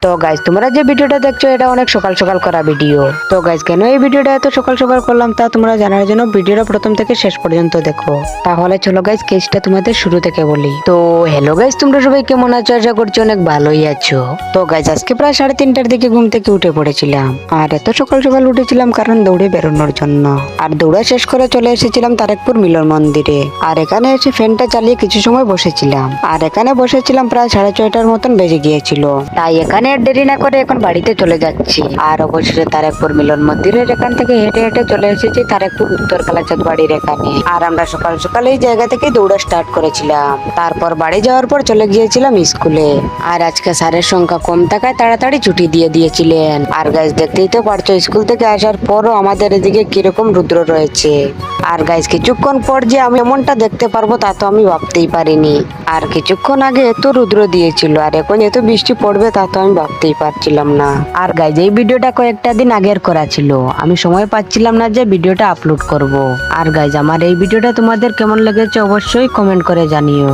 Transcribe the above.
তো গাইজ তোমরা যে ভিডিওটা দেখছো এটা অনেক সকাল সকাল করা ভিডিও। তো গাইজ কেন এই ভিডিওটা এত সকাল সকাল করলাম তা তোমরা জানার জন্য ভিডিওটা প্রথম থেকে শেষ পর্যন্ত দেখো। তাহলে চলো গাইজ কেসটা তোমাদের শুরু থেকে বলি। তো হ্যালো গাইজ, তোমরা সবাই কেমন আছো? আশা করছি অনেক ভালোই আছো। তো গাইজ আজকে প্রায় 3:30টার দিকে ঘুম থেকে উঠে পড়েছিলাম। আর এত সকাল সকাল উঠেছিলাম কারণ দৌড়ে বেরোনোর জন্য। আর দৌড়া শেষ করে চলে এসেছিলাম তারেকপুর মিলন মন্দিরে। আর এখানে এসে ফ্যানটা চালিয়ে কিছু সময় বসেছিলাম। আর এখানে বসেছিলাম প্রায় 6:30টার মতন বেজে গিয়েছিল। তাই এখানে আর দেরি না করে এখন বাড়িতে চলে যাচ্ছি। আর অবশেষে তারেকপুর মিলন মন্দিরের এখান থেকে হেঁটে হেঁটে চলে এসেছি তারেকপুর উত্তর কালাচাঁদ বাড়ির এখানে। আর আমরা সকাল সকাল এই জায়গা থেকে দৌড়া স্টার্ট করেছিলাম। তারপর বাড়ি যাওয়ার পর চলে গিয়েছিলাম স্কুলে। আর আজকে স্যারের সংখ্যা কম থাকায় তাড়াতাড়ি ছুটি দিয়ে দিয়েছিলেন। আর গাইজ দেখতেই তো পারছো স্কুল থেকে আসার পরও আমাদের এদিকে কিরকম রুদ্র রয়েছে। আর গাইজ কিছুক্ষণ পর যে আমি এমনটা দেখতে পারবো তা তো আমি ভাবতেই পারিনি। আর কিছুক্ষণ আগে এত রুদ্র দিয়েছিল আর এখন এত বৃষ্টি পড়বে তা তো আমি ভাবতেই পারছিলাম না। আর গাইজ এই ভিডিওটা কয়েকটা দিন আগের করা ছিল, আমি সময় পাচ্ছিলাম না যে ভিডিওটা আপলোড করব। আর গাইজ আমার এই ভিডিওটা তোমাদের কেমন লেগেছে অবশ্যই কমেন্ট করে জানিও।